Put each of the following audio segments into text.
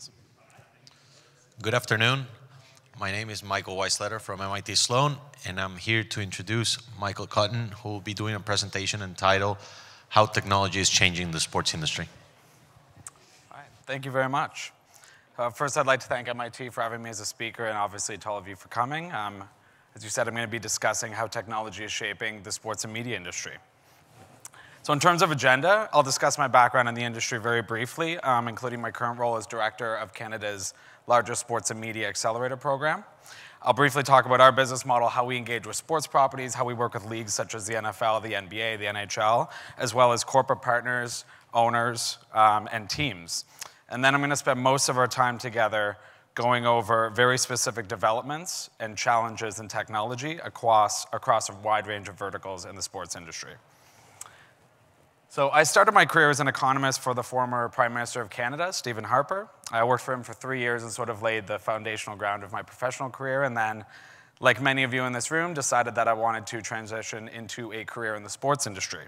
Awesome. Good afternoon. My name is Michael Weisletter from MIT Sloan, and I'm here to introduce Michael Cotton, who will be doing a presentation entitled How Technology is Changing the Sports Industry. All right. Thank you very much. First, I'd like to thank MIT for having me as a speaker, and obviously to all of you for coming. As you said, I'm going to be discussing how technology is shaping the sports and media industry. So in terms of agenda, I'll discuss my background in the industry very briefly, including my current role as director of Canada's largest sports and media accelerator program. I'll briefly talk about our business model, how we engage with sports properties, how we work with leagues such as the NFL, the NBA, the NHL, as well as corporate partners, owners, and teams. And then I'm going to spend most of our time together going over very specific developments and challenges in technology across a wide range of verticals in the sports industry. So I started my career as an economist for the former Prime Minister of Canada, Stephen Harper. I worked for him for 3 years and sort of laid the foundational ground of my professional career, and then, like many of you in this room, decided that I wanted to transition into a career in the sports industry.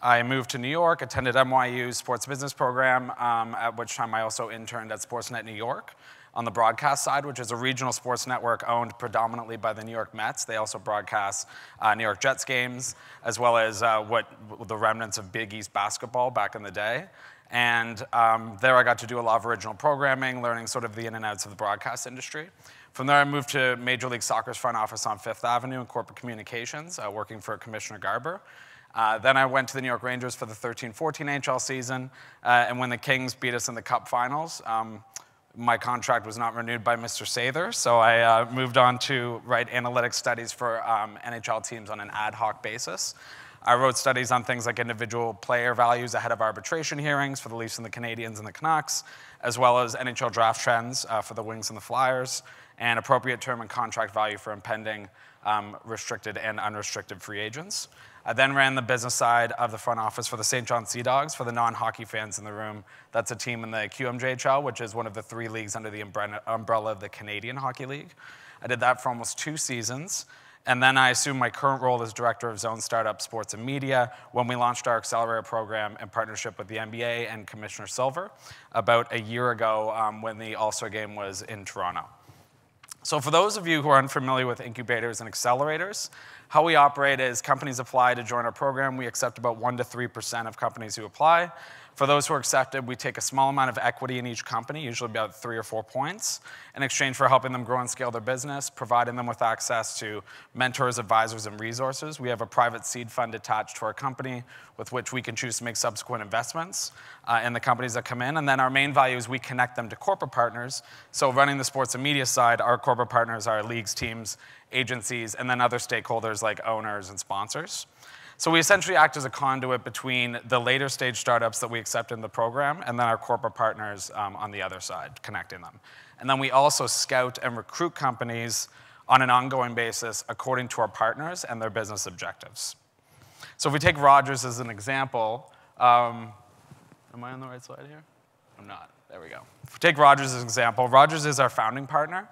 I moved to New York, attended NYU's sports business program, at which time I also interned at Sportsnet New York on the broadcast side, which is a regional sports network owned predominantly by the New York Mets. They also broadcast New York Jets games, as well as the remnants of Big East basketball back in the day. And there I got to do a lot of original programming, learning sort of the in and outs of the broadcast industry. From there, I moved to Major League Soccer's front office on Fifth Avenue in corporate communications, working for Commissioner Garber. Then I went to the New York Rangers for the 13-14 NHL season, and when the Kings beat us in the Cup Finals, my contract was not renewed by Mr. Sather, so I moved on to write analytics studies for NHL teams on an ad hoc basis. I wrote studies on things like individual player values ahead of arbitration hearings for the Leafs and the Canadiens and the Canucks, as well as NHL draft trends for the Wings and the Flyers, and appropriate term and contract value for impending restricted and unrestricted free agents. I then ran the business side of the front office for the St. John Sea Dogs. For the non-hockey fans in the room, that's a team in the QMJHL, which is one of the 3 leagues under the umbrella of the Canadian Hockey League. I did that for almost 2 seasons. And then I assumed my current role as director of Zone Startup Sports and Media when we launched our accelerator program in partnership with the NBA and Commissioner Silver about a year ago when the All-Star Game was in Toronto. So for those of you who are unfamiliar with incubators and accelerators, how we operate is companies apply to join our program. We accept about 1% to 3% of companies who apply. For those who are accepted, we take a small amount of equity in each company, usually about 3 or 4 points, in exchange for helping them grow and scale their business, providing them with access to mentors, advisors, and resources. We have a private seed fund attached to our company with which we can choose to make subsequent investments in the companies that come in. And then our main value is we connect them to corporate partners. So running the sports and media side, our corporate partners are leagues, teams, agencies, and then other stakeholders like owners and sponsors. So we essentially act as a conduit between the later stage startups that we accept in the program and then our corporate partners on the other side, connecting them. And then we also scout and recruit companies on an ongoing basis according to our partners and their business objectives. So if we take Rogers as an example, am I on the right slide here? I'm not. There we go. If we take Rogers as an example, Rogers is our founding partner.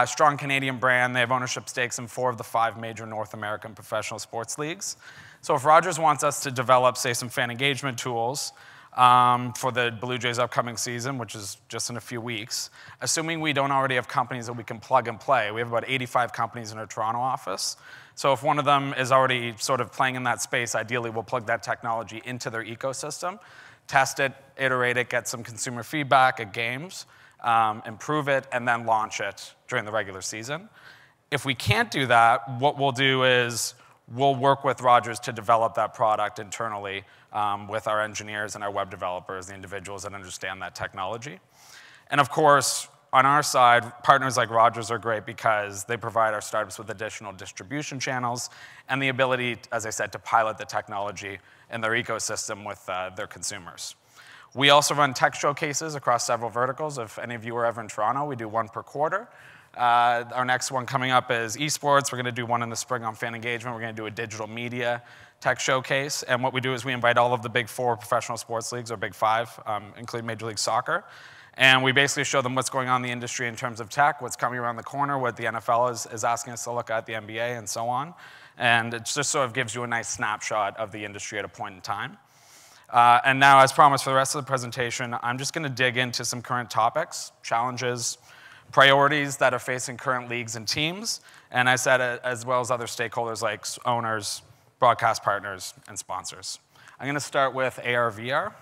Strong Canadian brand. They have ownership stakes in 4 of the 5 major North American professional sports leagues. So if Rogers wants us to develop, say, some fan engagement tools for the Blue Jays' upcoming season, which is just in a few weeks, assuming we don't already have companies that we can plug and play, we have about 85 companies in our Toronto office. So if one of them is already sort of playing in that space, ideally we'll plug that technology into their ecosystem, test it, iterate it, get some consumer feedback at games, improve it, and then launch it during the regular season. If we can't do that, what we'll do is we'll work with Rogers to develop that product internally with our engineers and our web developers, the individuals that understand that technology. And of course, on our side, partners like Rogers are great because they provide our startups with additional distribution channels and the ability, as I said, to pilot the technology in their ecosystem with their consumers. We also run tech showcases across several verticals. If any of you are ever in Toronto, we do 1 per quarter. Our next one coming up is eSports. We're going to do one in the spring on fan engagement. We're going to do a digital media tech showcase. And what we do is we invite all of the big 4 professional sports leagues, or big 5, including Major League Soccer. And we basically show them what's going on in the industry in terms of tech, what's coming around the corner, what the NFL is asking us to look at, the NBA, and so on. And it just sort of gives you a nice snapshot of the industry at a point in time. And now, as promised for the rest of the presentation, I'm just going to dig into some current topics, challenges, priorities that are facing current leagues and teams, and I said as well as other stakeholders like owners, broadcast partners, and sponsors. I'm going to start with AR/VR.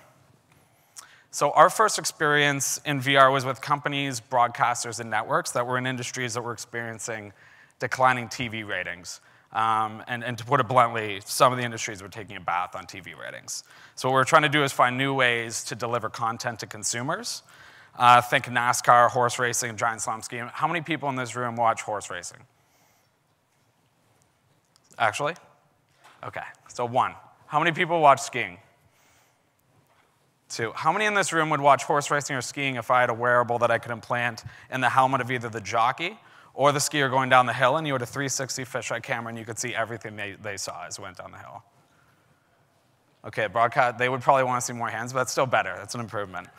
So our first experience in VR was with companies, broadcasters, and networks that were in industries that were experiencing declining TV ratings. And to put it bluntly, some of the industries were taking a bath on TV ratings. So what we're trying to do is find new ways to deliver content to consumers. Think NASCAR, horse racing, giant slalom skiing. How many people in this room watch horse racing? Actually? Okay, so 1. How many people watch skiing? 2. How many in this room would watch horse racing or skiing if I had a wearable that I could implant in the helmet of either the jockey or the skier going down the hill, and you had a 360 fisheye camera and you could see everything they saw as it went down the hill? Okay, broadcast, they would probably want to see more hands, but that's still better. That's an improvement.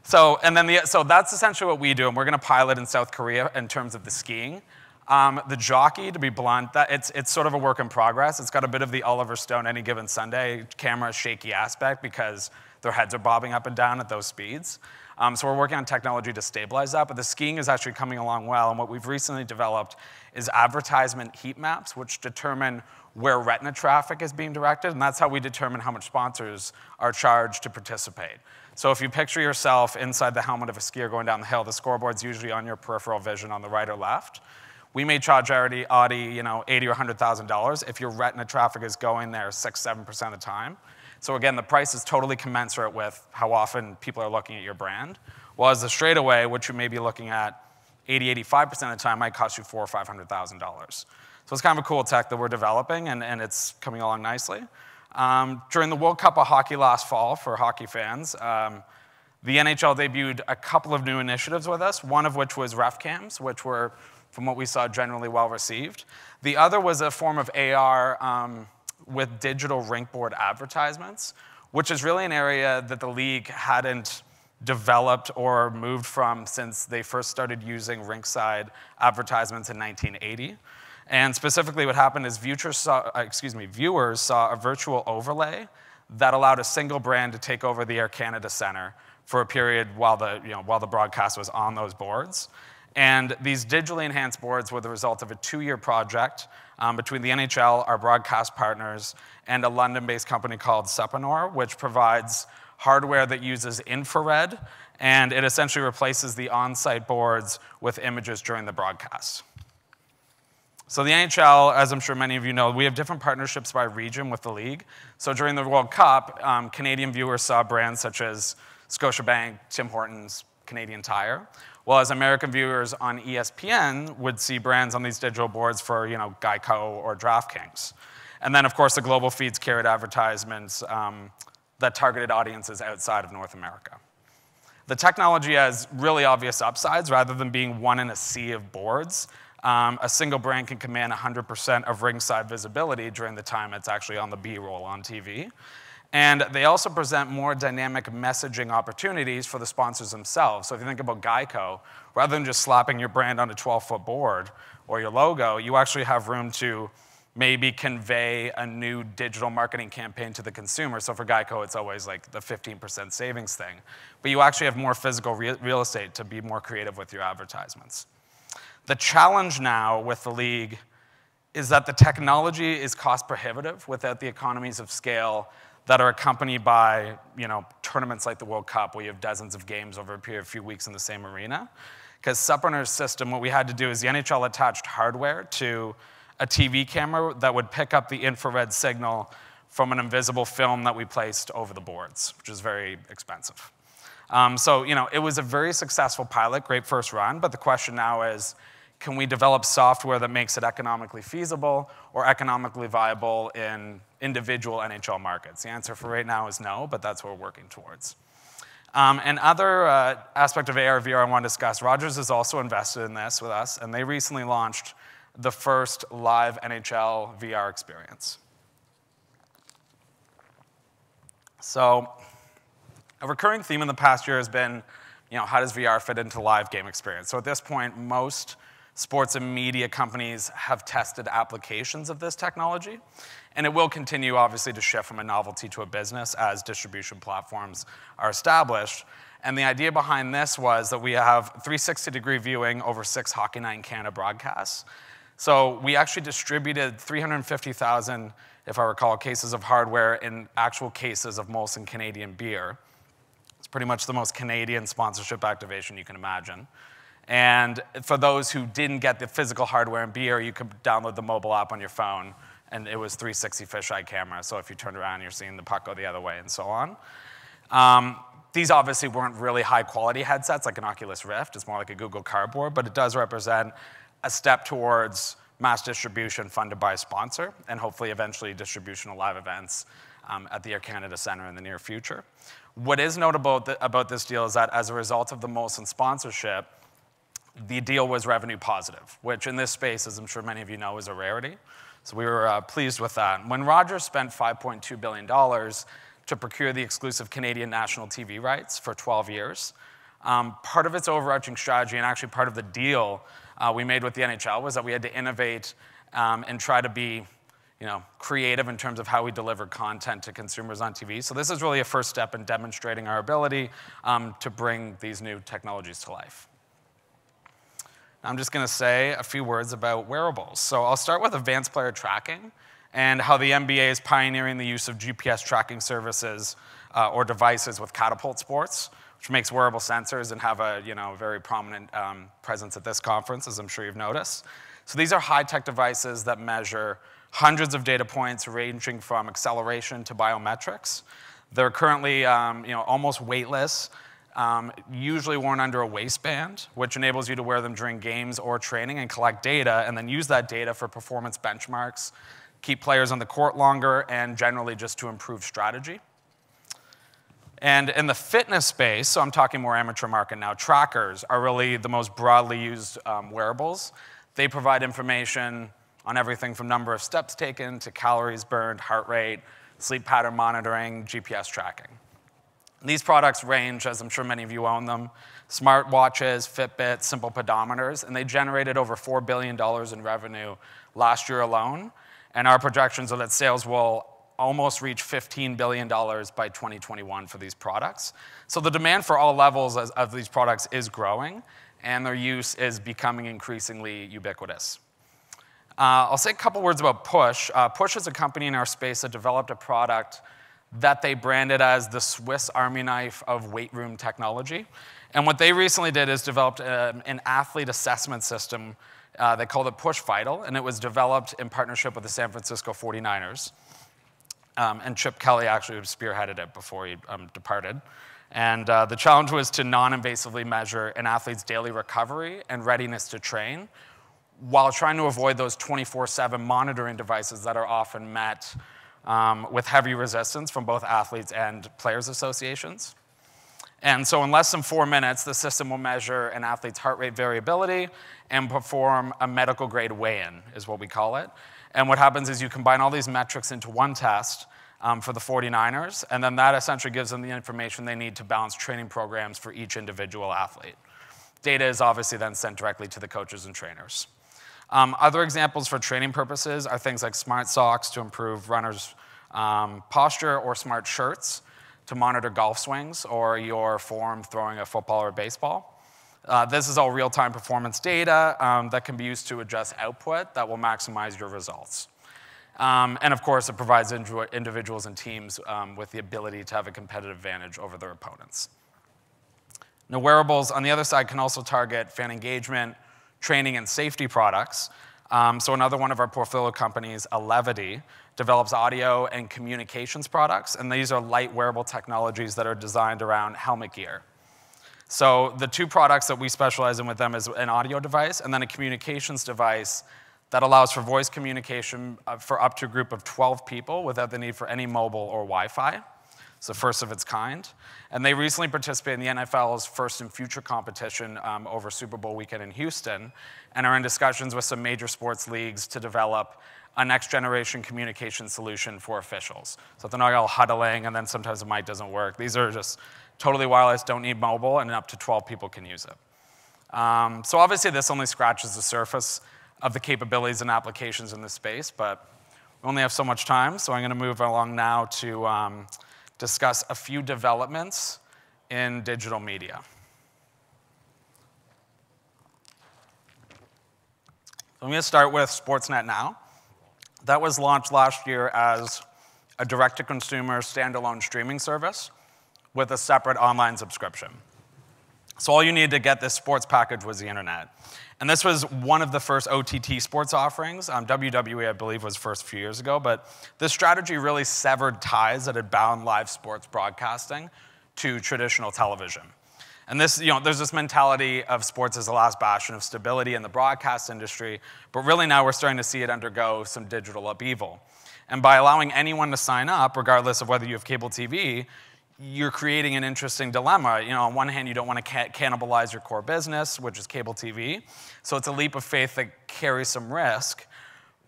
So that's essentially what we do, and we're going to pilot in South Korea in terms of the skiing. The jockey, to be blunt, it's sort of a work in progress. It's got a bit of the Oliver Stone Any Given Sunday camera shaky aspect because their heads are bobbing up and down at those speeds. So we're working on technology to stabilize that, but the skiing is actually coming along well, and what we've recently developed is advertisement heat maps, which determine where retina traffic is being directed, and that's how we determine how much sponsors are charged to participate. So if you picture yourself inside the helmet of a skier going down the hill, the scoreboard's usually on your peripheral vision on the right or left. We may charge Audi, $80,000 or $100,000 if your retina traffic is going there 6-7% of the time. So again, the price is totally commensurate with how often people are looking at your brand. While as the straightaway, which you may be looking at 80-85% of the time, might cost you $400,000 or $500,000. So it's kind of a cool tech that we're developing, and it's coming along nicely. During the World Cup of Hockey last fall, for hockey fans, the NHL debuted a couple of new initiatives with us, one of which was ref cams, which were, from what we saw, generally well received. The other was a form of AR with digital rink board advertisements, which is really an area that the league hadn't developed or moved from since they first started using rinkside advertisements in 1980. And specifically what happened is viewers saw a virtual overlay that allowed a single brand to take over the Air Canada Centre for a period while the broadcast was on those boards. And these digitally enhanced boards were the result of a 2-year project between the NHL, our broadcast partners, and a London-based company called Sepanor, which provides hardware that uses infrared, and it essentially replaces the on-site boards with images during the broadcast. So the NHL, as I'm sure many of you know, we have different partnerships by region with the league. So during the World Cup, Canadian viewers saw brands such as Scotiabank, Tim Hortons, Canadian Tire, while as American viewers on ESPN would see brands on these digital boards for Geico or DraftKings. And then, of course, the global feeds carried advertisements that targeted audiences outside of North America. The technology has really obvious upsides. Rather than being one in a sea of boards, a single brand can command 100% of ringside visibility during the time it's actually on the B-roll on TV. And they also present more dynamic messaging opportunities for the sponsors themselves. So if you think about Geico, rather than just slapping your brand on a 12-foot board or your logo, you actually have room to maybe convey a new digital marketing campaign to the consumer. So for Geico, it's always like the 15% savings thing. But you actually have more physical real estate to be more creative with your advertisements. The challenge now with the league is that the technology is cost prohibitive without the economies of scale that are accompanied by tournaments like the World Cup, where you have dozens of games over a period of a few weeks in the same arena. Because Sepanor's system, what we had to do is the NHL attached hardware to a TV camera that would pick up the infrared signal from an invisible film that we placed over the boards, which is very expensive. So it was a very successful pilot, great first run, but the question now is, can we develop software that makes it economically feasible or economically viable in individual NHL markets? The answer for right now is no, but that's what we're working towards. Another aspect of AR/VR I want to discuss, Rogers has also invested in this with us, and they recently launched the first live NHL VR experience. So a recurring theme in the past year has been, how does VR fit into live game experience? So at this point, most sports and media companies have tested applications of this technology. And it will continue, obviously, to shift from a novelty to a business as distribution platforms are established. And the idea behind this was that we have 360-degree viewing over 6 Hockey Night in Canada broadcasts. So we actually distributed 350,000, if I recall, cases of hardware in actual cases of Molson Canadian beer. It's pretty much the most Canadian sponsorship activation you can imagine. And for those who didn't get the physical hardware and beer, you could download the mobile app on your phone, and it was 360 fisheye camera. So if you turned around, you're seeing the puck go the other way and so on. These obviously weren't really high-quality headsets like an Oculus Rift. It's more like a Google Cardboard, but it does represent a step towards mass distribution funded by a sponsor, and hopefully eventually distribution of live events at the Air Canada Centre in the near future. What is notable about this deal is that as a result of the Molson sponsorship, the deal was revenue positive, which in this space, as I'm sure many of you know, is a rarity. So we were pleased with that. When Rogers spent $5.2 billion to procure the exclusive Canadian national TV rights for 12 years, part of its overarching strategy, and actually part of the deal we made with the NHL, was that we had to innovate and try to be creative in terms of how we deliver content to consumers on TV. So this is really a first step in demonstrating our ability to bring these new technologies to life. I'm just going to say a few words about wearables. So I'll start with advanced player tracking and how the NBA is pioneering the use of GPS tracking services or devices with Catapult Sports, which makes wearable sensors and have a very prominent presence at this conference, as I'm sure you've noticed. So these are high-tech devices that measure hundreds of data points ranging from acceleration to biometrics. They're currently almost weightless, usually worn under a waistband, which enables you to wear them during games or training and collect data, and then use that data for performance benchmarks, keep players on the court longer, and generally just to improve strategy. And in the fitness space, so I'm talking more amateur market now, trackers are really the most broadly used wearables. They provide information on everything from number of steps taken to calories burned, heart rate, sleep pattern monitoring, GPS tracking. These products range, as I'm sure many of you own them, smartwatches, Fitbits, simple pedometers, and they generated over $4 billion in revenue last year alone. And our projections are that sales will almost reach $15 billion by 2021 for these products. So the demand for all levels of these products is growing, and their use is becoming increasingly ubiquitous. I'll say a couple words about Push. Push is a company in our space that developed a product that they branded as the Swiss Army knife of weight room technology. And what they recently did is developed an athlete assessment system. They called it Push Vital, and it was developed in partnership with the San Francisco 49ers. And Chip Kelly actually spearheaded it before he departed. And the challenge was to non-invasively measure an athlete's daily recovery and readiness to train while trying to avoid those 24/7 monitoring devices that are often met with heavy resistance from both athletes and players' associations. And so in less than 4 minutes, the system will measure an athlete's heart rate variability and perform a medical-grade weigh-in, is what we call it. And what happens is you combine all these metrics into one test for the 49ers, and then that essentially gives them the information they need to balance training programs for each individual athlete. Data is obviously then sent directly to the coaches and trainers. Other examples for training purposes are things like smart socks to improve runners' posture, or smart shirts to monitor golf swings or your form throwing a football or baseball. This is all real-time performance data that can be used to adjust output that will maximize your results. And of course, it provides individuals and teams with the ability to have a competitive advantage over their opponents. Now, wearables, on the other side, can also target fan engagement, training, and safety products. So another one of our portfolio companies, Alevity, develops audio and communications products, and these are light wearable technologies that are designed around helmet gear. So the two products that we specialize in with them is an audio device and then a communications device that allows for voice communication for up to a group of 12 people without the need for any mobile or Wi-Fi. It's the first of its kind. And they recently participated in the NFL's First and Future competition over Super Bowl weekend in Houston, and are in discussions with some major sports leagues to develop a next-generation communication solution for officials. So they're not all huddling, and then sometimes the mic doesn't work. These are just totally wireless, don't need mobile, and up to 12 people can use it. So obviously this only scratches the surface of the capabilities and applications in this space, but we only have so much time, so I'm going to move along now to discuss a few developments in digital media. So I'm going to start with Sportsnet Now. That was launched last year as a direct-to-consumer standalone streaming service with a separate online subscription. So all you needed to get this sports package was the internet. And this was one of the first OTT sports offerings. WWE, I believe, was first a few years ago. But this strategy really severed ties that had bound live sports broadcasting to traditional television. And this, there's this mentality of sports as the last bastion of stability in the broadcast industry. But really now we're starting to see it undergo some digital upheaval. And by allowing anyone to sign up, regardless of whether you have cable TV, you're creating an interesting dilemma. On one hand, you don't want to cannibalize your core business, which is cable TV. So it's a leap of faith that carries some risk.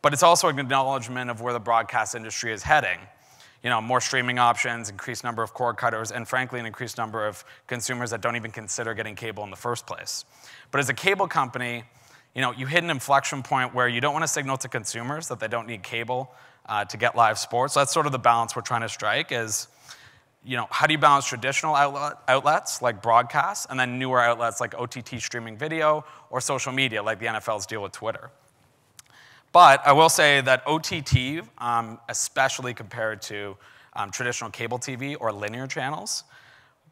But it's also an acknowledgement of where the broadcast industry is heading. More streaming options, increased number of cord cutters, and frankly, an increased number of consumers that don't even consider getting cable in the first place. But as a cable company, you hit an inflection point where you don't want to signal to consumers that they don't need cable to get live sports. So that's sort of the balance we're trying to strike is, how do you balance traditional outlets like broadcast and then newer outlets like OTT streaming video or social media like the NFL's deal with Twitter? But I will say that OTT, especially compared to traditional cable TV or linear channels,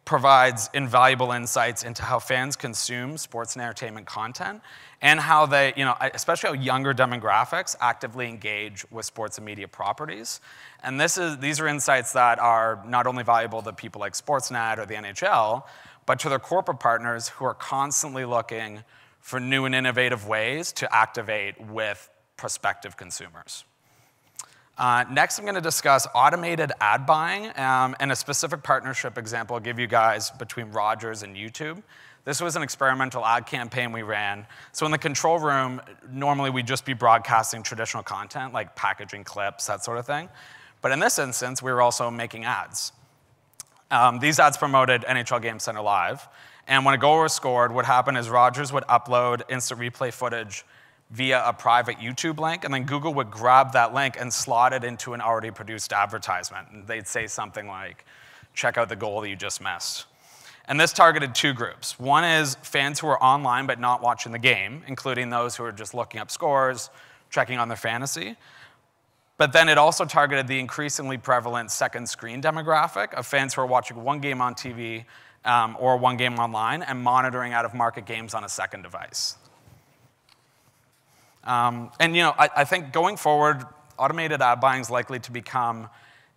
provides invaluable insights into how fans consume sports and entertainment content and how they, especially how younger demographics actively engage with sports and media properties. And these are insights that are not only valuable to people like Sportsnet or the NHL, but to their corporate partners who are constantly looking for new and innovative ways to activate with prospective consumers. Next, I'm going to discuss automated ad buying and a specific partnership example I'll give you guys between Rogers and YouTube. This was an experimental ad campaign we ran. So in the control room, normally we'd just be broadcasting traditional content, like packaging clips, that sort of thing. But in this instance, we were also making ads. These ads promoted NHL Game Center Live. And when a goal was scored, what happened is Rogers would upload instant replay footage via a private YouTube link, and then Google would grab that link and slot it into an already produced advertisement. And they'd say something like, check out the goal that you just missed. And this targeted two groups. One is fans who are online but not watching the game, including those who are just looking up scores, checking on their fantasy. But then it also targeted the increasingly prevalent second screen demographic of fans who are watching one game on TV or one game online and monitoring out-of-market games on a second device. I think going forward, automated ad buying is likely to become,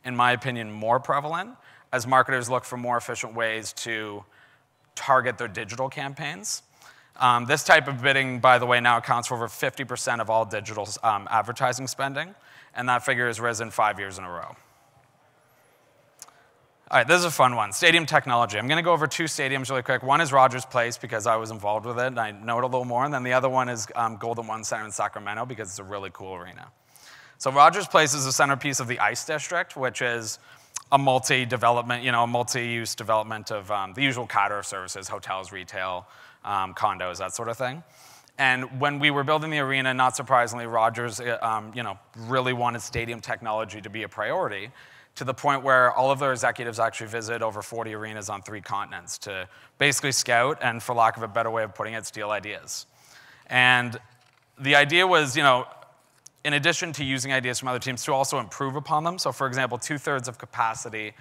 in my opinion, more prevalent as marketers look for more efficient ways to target their digital campaigns. This type of bidding, by the way, now accounts for over 50% of all digital advertising spending, and that figure has risen 5 years in a row. All right, this is a fun one. Stadium technology. I'm going to go over two stadiums really quick. One is Rogers Place because I was involved with it and I know it a little more. And then the other one is Golden One Center in Sacramento because it's a really cool arena. So Rogers Place is the centerpiece of the ICE district, which is a multi-development, a multi-use development of the usual cadre of services, hotels, retail, condos, that sort of thing. And when we were building the arena, not surprisingly, Rogers, really wanted stadium technology to be a priority, to the point where all of their executives actually visit over 40 arenas on 3 continents to basically scout and, for lack of a better way of putting it, steal ideas. And the idea was, in addition to using ideas from other teams, to also improve upon them. So, for example, 2/3 of capacity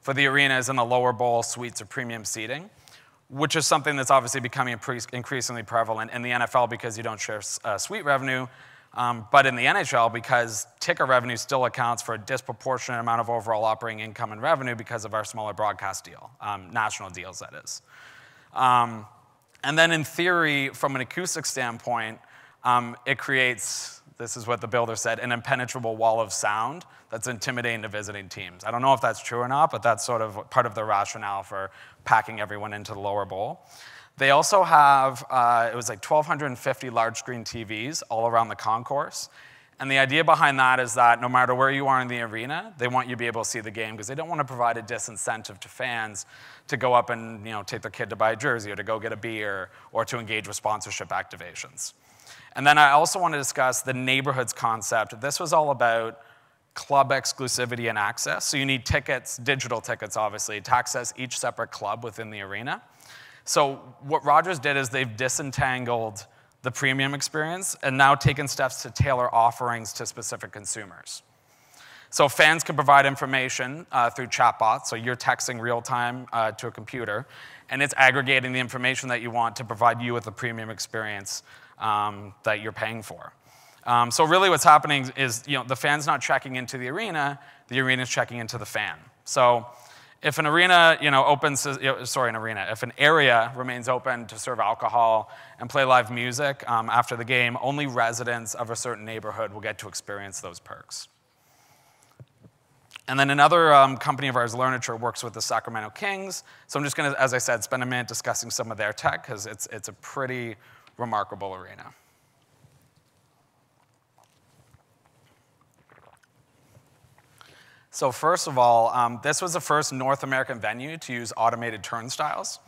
for the arena is in the lower bowl suites or premium seating, which is something that's obviously becoming increasingly prevalent in the NFL because you don't share suite revenue, but in the NHL because ticket revenue still accounts for a disproportionate amount of overall operating income and revenue because of our smaller broadcast deal, national deals, that is. And then in theory, from an acoustic standpoint, it creates, this is what the builder said, an impenetrable wall of sound that's intimidating to visiting teams. I don't know if that's true or not, but that's sort of part of the rationale for packing everyone into the lower bowl. They also have, it was like 1,250 large screen TVs all around the concourse. And the idea behind that is that no matter where you are in the arena, they want you to be able to see the game because they don't want to provide a disincentive to fans to go up and take their kid to buy a jersey or to go get a beer or to engage with sponsorship activations. And then I also want to discuss the neighborhoods concept. This was all about club exclusivity and access. So you need tickets, digital tickets obviously, to access each separate club within the arena. So what Rogers did is they've disentangled the premium experience and now taken steps to tailor offerings to specific consumers. So fans can provide information through chatbots, so you're texting real time to a computer, and it's aggregating the information that you want to provide you with the premium experience that you're paying for. So really what's happening is the fan's not checking into the arena's checking into the fan. So if an arena if an area remains open to serve alcohol and play live music after the game, only residents of a certain neighborhood will get to experience those perks. And then another company of ours, Learniture, works with the Sacramento Kings. So I'm just going to, as I said, spend a minute discussing some of their tech because it's a pretty remarkable arena. So first of all, this was the first North American venue to use automated turnstiles,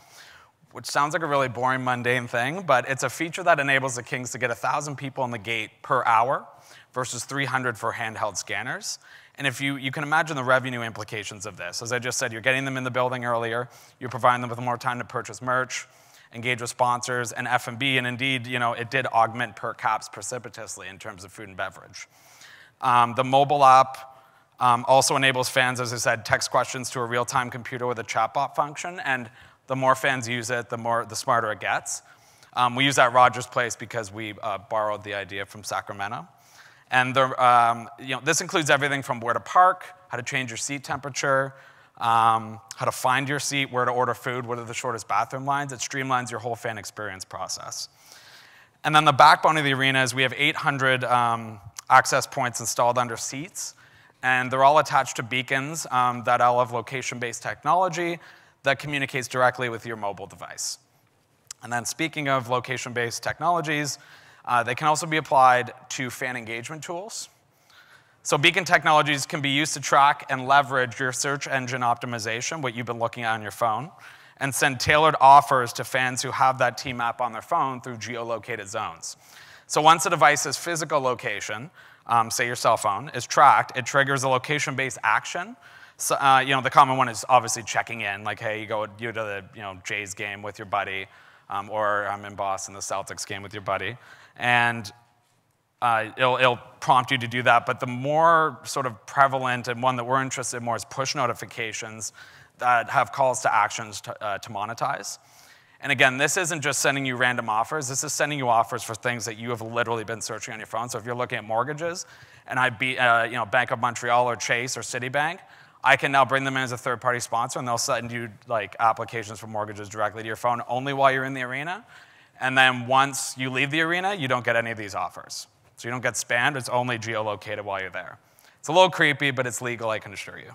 which sounds like a really boring, mundane thing, but it's a feature that enables the Kings to get 1,000 people in the gate per hour versus 300 for handheld scanners. And if you can imagine the revenue implications of this. As I just said, you're getting them in the building earlier, you're providing them with more time to purchase merch, engage with sponsors, and F&B, and indeed, it did augment per caps precipitously in terms of food and beverage. The mobile app also enables fans, as I said, text questions to a real-time computer with a chatbot function, and the more fans use it, the smarter it gets. We use that at Rogers Place because we borrowed the idea from Sacramento. And this includes everything from where to park, how to change your seat temperature, how to find your seat, where to order food, what are the shortest bathroom lines. It streamlines your whole fan experience process. And then the backbone of the arena is we have 800 access points installed under seats, and they're all attached to beacons that all have location-based technology that communicates directly with your mobile device. And then speaking of location-based technologies, they can also be applied to fan engagement tools. So beacon technologies can be used to track and leverage your search engine optimization, what you've been looking at on your phone, and send tailored offers to fans who have that team app on their phone through geolocated zones. So once a device's physical location, say your cell phone, is tracked, it triggers a location-based action. So, the common one is obviously checking in, like, hey, you go to the Jays game with your buddy, or I'm in Boston, the Celtics game with your buddy, and it'll prompt you to do that. But the more sort of prevalent and one that we're interested in more is push notifications that have calls to actions to monetize. And again, this isn't just sending you random offers. This is sending you offers for things that you have literally been searching on your phone. So if you're looking at mortgages, and Bank of Montreal or Chase or Citibank, I can now bring them in as a third-party sponsor, and they'll send you applications for mortgages directly to your phone only while you're in the arena. And then once you leave the arena, you don't get any of these offers. So you don't get spammed. It's only geolocated while you're there. It's a little creepy, but it's legal, I can assure you.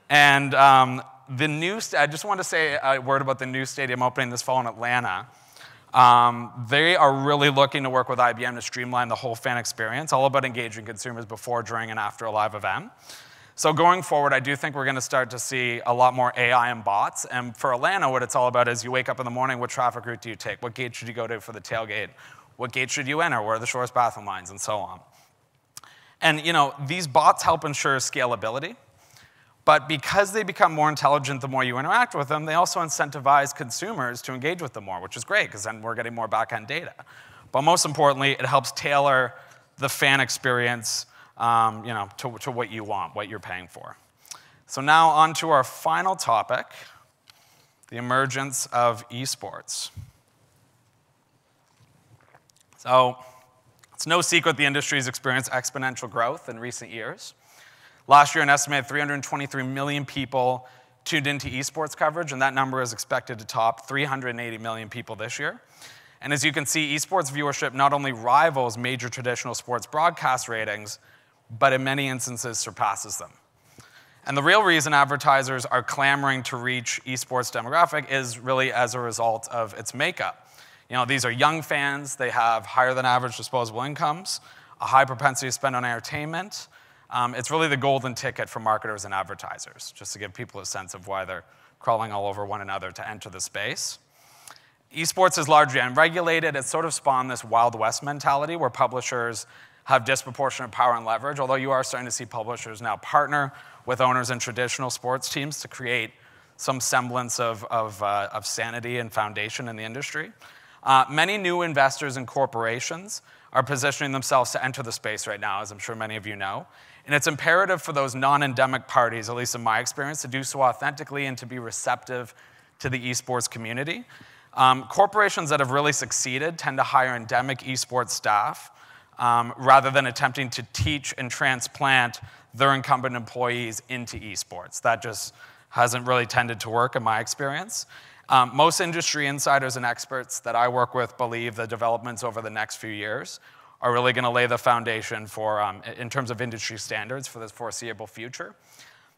And I just want to say a word about the new stadium opening this fall in Atlanta. They are really looking to work with IBM to streamline the whole fan experience, all about engaging consumers before, during, and after a live event. So going forward, I do think we're going to start to see a lot more AI and bots. And for Atlanta, what it's all about is you wake up in the morning, what traffic route do you take? What gate should you go to for the tailgate? What gate should you enter? Where are the shortest bathroom lines? And so on. And these bots help ensure scalability. But because they become more intelligent the more you interact with them, they also incentivize consumers to engage with them more, which is great, because then we're getting more back-end data. But most importantly, it helps tailor the fan experience to what you want, what you're paying for. So now on to our final topic, the emergence of eSports. So it's no secret the industry has experienced exponential growth in recent years. Last year, an estimated 323 million people tuned into esports coverage, and that number is expected to top 380 million people this year. And as you can see, esports viewership not only rivals major traditional sports broadcast ratings, but in many instances surpasses them. And the real reason advertisers are clamoring to reach esports demographic is really as a result of its makeup. These are young fans, they have higher than average disposable incomes, a high propensity to spend on entertainment. It's really the golden ticket for marketers and advertisers, just to give people a sense of why they're crawling all over one another to enter the space. Esports is largely unregulated. It's sort of spawned this Wild West mentality where publishers have disproportionate power and leverage, although you are starting to see publishers now partner with owners in traditional sports teams to create some semblance of sanity and foundation in the industry. Many new investors and corporations are positioning themselves to enter the space right now, as I'm sure many of you know. And it's imperative for those non-endemic parties, at least in my experience, to do so authentically and to be receptive to the esports community. Corporations that have really succeeded tend to hire endemic esports staff rather than attempting to teach and transplant their incumbent employees into esports. That just hasn't really tended to work in my experience. Most industry insiders and experts that I work with believe the developments over the next few years are really going to lay the foundation for, in terms of industry standards for the foreseeable future.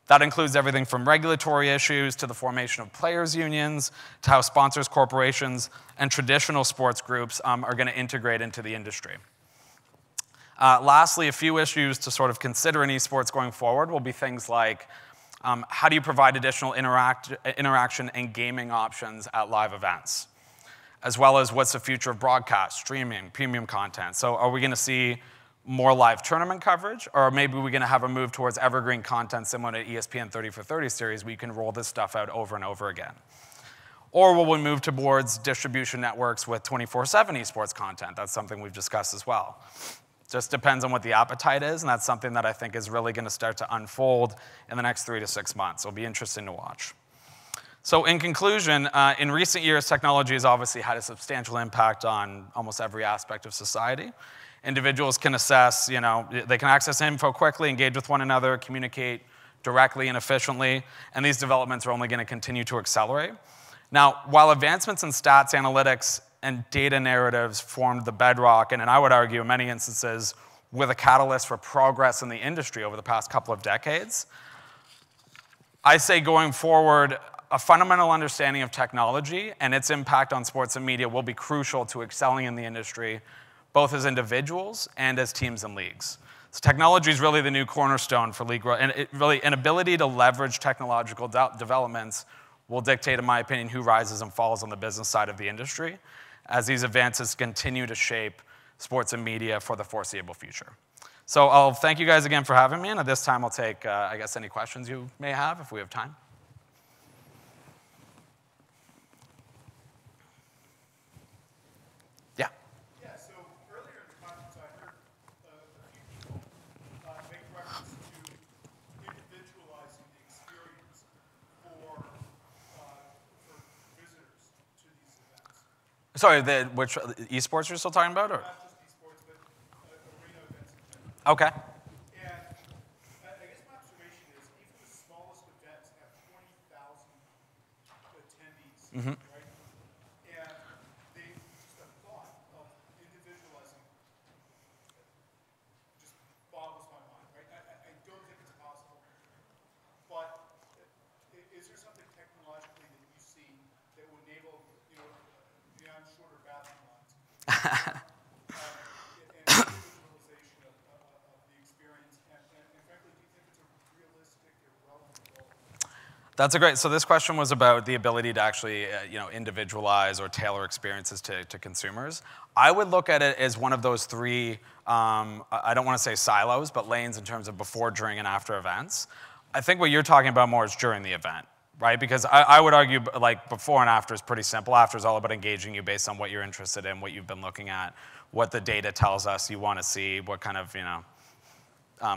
That includes everything from regulatory issues to the formation of players' unions to how sponsors, corporations, and traditional sports groups are going to integrate into the industry. Lastly, a few issues to sort of consider in esports going forward will be things like how do you provide additional interaction and gaming options at live events, as well as what's the future of broadcast, streaming, premium content. So are we going to see more live tournament coverage, or maybe we're going to have a move towards evergreen content similar to ESPN 30 for 30 series where you can roll this stuff out over and over again? Or will we move towards distribution networks with 24/7 esports content? That's something we've discussed as well. Just depends on what the appetite is, and that's something that I think is really going to start to unfold in the next 3 to 6 months. It'll be interesting to watch. So in conclusion, in recent years, technology has obviously had a substantial impact on almost every aspect of society. Individuals can assess, they can access info quickly, engage with one another, communicate directly and efficiently, and these developments are only going to continue to accelerate. Now, while advancements in stats, analytics, and data narratives formed the bedrock, and I would argue in many instances were the catalyst for progress in the industry over the past couple of decades, I say going forward, a fundamental understanding of technology and its impact on sports and media will be crucial to excelling in the industry, both as individuals and as teams and leagues. So technology is really the new cornerstone for league growth, and an ability to leverage technological developments will dictate, in my opinion, who rises and falls on the business side of the industry as these advances continue to shape sports and media for the foreseeable future. So I'll thank you guys again for having me, and at this time I'll take, I guess, any questions you may have if we have time. Yeah. Yeah, so earlier in the conference I heard a few people make reference to individualizing the experience for visitors to these events. Sorry, which esports you're still talking about? Or? Not just esports, but arena events in general. Okay. And I guess my observation is even the smallest events have 20,000 attendees, right? And just the thought of individualizing just boggles my mind, right? I don't think it's possible. But is there something technologically that you see that would enable, beyond shorter bathroom lines, and individualization of the experience? And frankly, do you think it's a realistic or relevant goal? That's a great, so this question was about the ability to actually individualize or tailor experiences to consumers. I would look at it as one of those three, I don't want to say silos, but lanes in terms of before, during, and after events. I think what you're talking about more is during the event, right? Because I would argue like before and after is pretty simple. After is all about engaging you based on what you're interested in, what you've been looking at, what the data tells us you want to see, what kind of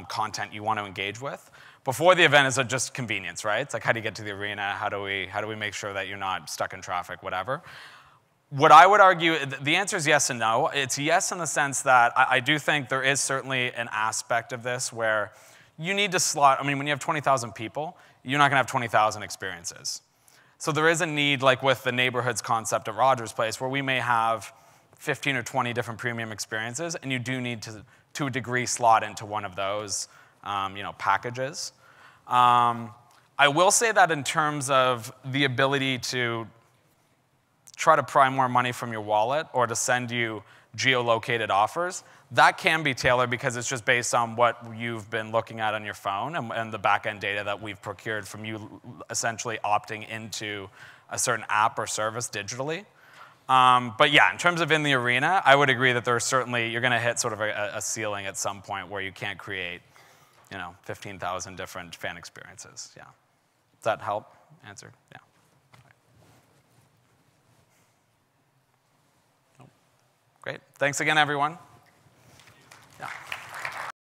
content you want to engage with. Before the event is just convenience, right? It's like, how do you get to the arena? How do we make sure that you're not stuck in traffic, whatever? What I would argue, the answer is yes and no. It's yes in the sense that I do think there is certainly an aspect of this where you need to slot, when you have 20,000 people, you're not going to have 20,000 experiences. So there is a need, like with the neighborhoods concept at Rogers Place, where we may have 15 or 20 different premium experiences, and you do need to a degree, slot into one of those packages. I will say that in terms of the ability to try to pry more money from your wallet or to send you geolocated offers, that can be tailored because it's just based on what you've been looking at on your phone and the back-end data that we've procured from you essentially opting into a certain app or service digitally. But yeah, in terms of in the arena, I would agree that there's certainly, you're going to hit sort of a ceiling at some point where you can't create, 15,000 different fan experiences. Yeah. Does that help answer? Yeah. Great. Thanks again, everyone.